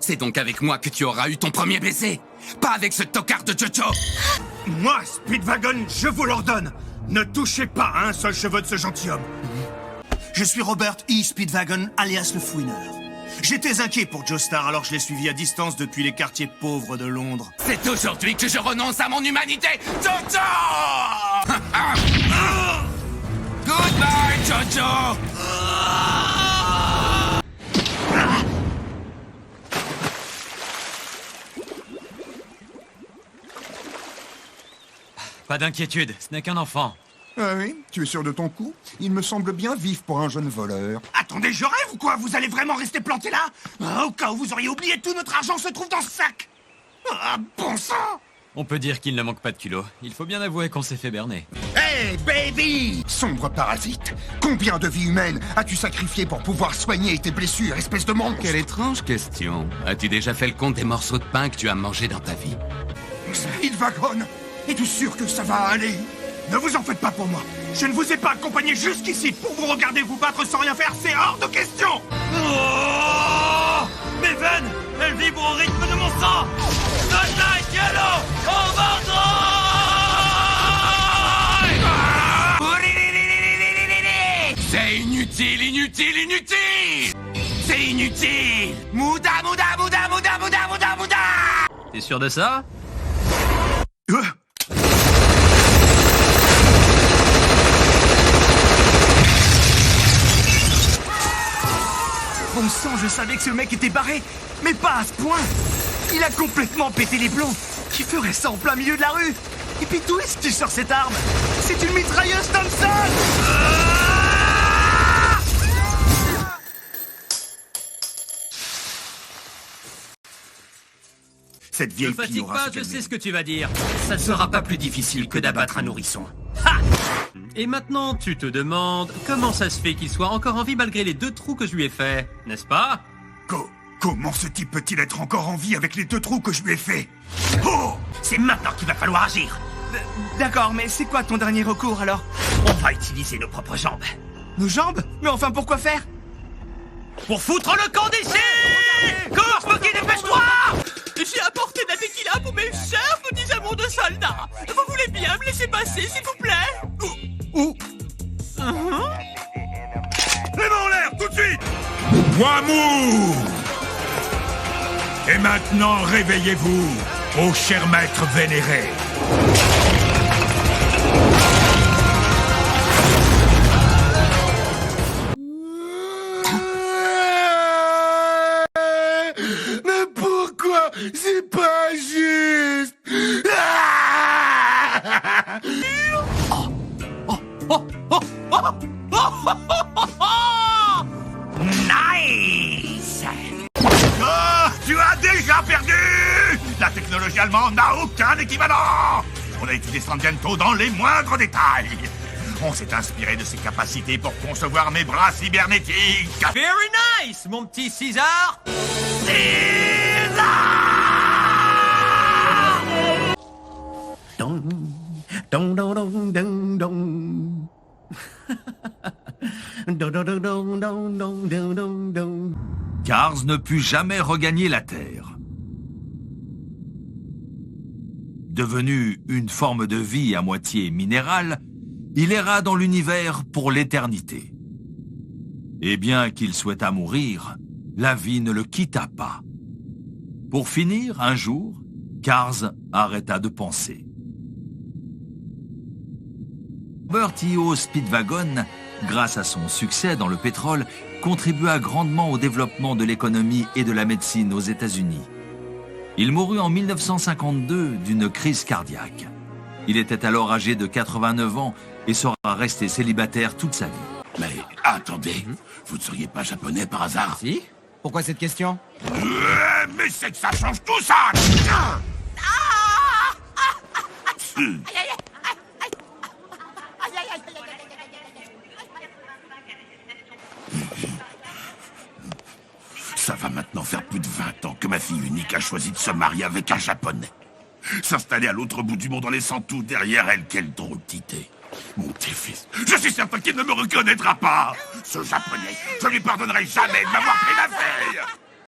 C'est donc avec moi que tu auras eu ton premier baiser. Pas avec ce tocard de Jojo. Moi, Speedwagon, je vous l'ordonne. Ne touchez pas à un seul cheveu de ce gentilhomme. Je suis Robert E. Speedwagon, alias le Fouineur. J'étais inquiet pour Joestar, alors je l'ai suivi à distance depuis les quartiers pauvres de Londres. C'est aujourd'hui que je renonce à mon humanité, Jojo. Goodbye, Jojo. Pas d'inquiétude, ce n'est qu'un enfant. Ah oui? Tu es sûr de ton coup? Il me semble bien vif pour un jeune voleur. Attendez, je rêve ou quoi? Vous allez vraiment rester planté là? Au cas où vous auriez oublié, tout notre argent se trouve dans ce sac. Ah, bon sang! On peut dire qu'il ne manque pas de culot. Il faut bien avouer qu'on s'est fait berner. Hey, baby! Sombre parasite! Combien de vies humaines as-tu sacrifié pour pouvoir soigner tes blessures, espèce de monstre? Quelle étrange question. As-tu déjà fait le compte des morceaux de pain que tu as mangés dans ta vie? Speedwagon! Es-tu sûr que ça va aller? Ne vous en faites pas pour moi. Je ne vous ai pas accompagné jusqu'ici pour vous regarder vous battre sans rien faire. C'est hors de question. Oh, mes veines, elles vibrent au rythme de mon sang. Sunlight Yellow, Overdrive! C'est inutile, inutile, inutile! C'est inutile! Mouda, mouda, mouda, mouda, mouda, mouda, mouda! T'es sûr de ça? Bon sang, je savais que ce mec était barré, mais pas à ce point. Il a complètement pété les plombs. Qui ferait ça en plein milieu de la rue? Et puis d'où est-ce que tu sors cette arme? C'est une mitrailleuse Thompson! Cette vieille Ne fatigue fille aura pas, se je calmer. sais ce que tu vas dire. Ça ne Sera pas plus difficile que d'abattre un nourrisson. Ha! Et maintenant, tu te demandes comment ça se fait qu'il soit encore en vie malgré les 2 trous que je lui ai faits, n'est-ce pas? Comment ce type peut-il être encore en vie avec les 2 trous que je lui ai faits? Oh! C'est maintenant qu'il va falloir agir. D'accord, mais c'est quoi ton dernier recours alors? On va utiliser nos propres jambes. Nos jambes? Mais enfin, pourquoi faire? Pour foutre le camp d'ici! Cours, Smokey, dépêche-toi! J'ai apporté de la tequila pour mes chers petits amours de soldats. Vous voulez bien me laisser passer, s'il vous plaît? Où? Les mains en l'air, tout de suite! Wamour! Et maintenant, réveillez-vous, ô cher maître vénéré. Mais pourquoi c'est pas juste? Nice! Oh, tu as déjà perdu! La technologie allemande n'a aucun équivalent! On a étudié Sandiento dans les moindres détails. On s'est inspiré de ses capacités pour concevoir mes bras cybernétiques. Very nice, mon petit César! Dong, dong, dong, dong, dong, dong. Dong, dong, dong, dong, dong, dong, dong, dong, dong. Cars ne put jamais regagner la Terre. Devenu une forme de vie à moitié minérale, il erra dans l'univers pour l'éternité. Et bien qu'il souhaitât mourir, la vie ne le quitta pas. Pour finir, un jour, Cars arrêta de penser. Robert E. Speedwagon, grâce à son succès dans le pétrole, contribua grandement au développement de l'économie et de la médecine aux États-Unis. Il mourut en 1952 d'une crise cardiaque. Il était alors âgé de 89 ans et sera resté célibataire toute sa vie. Mais attendez, vous ne seriez pas japonais par hasard? Si? Pourquoi cette question? Mais c'est que ça change tout ça! Ça va maintenant faire plus de 20 ans que ma fille unique a choisi de se marier avec un japonais. S'installer à l'autre bout du monde en laissant tout derrière elle, quelle drôle d'idée. Mon petit-fils, je suis certain qu'il ne me reconnaîtra pas. Ce japonais, je lui pardonnerai jamais de m'avoir pris la fille.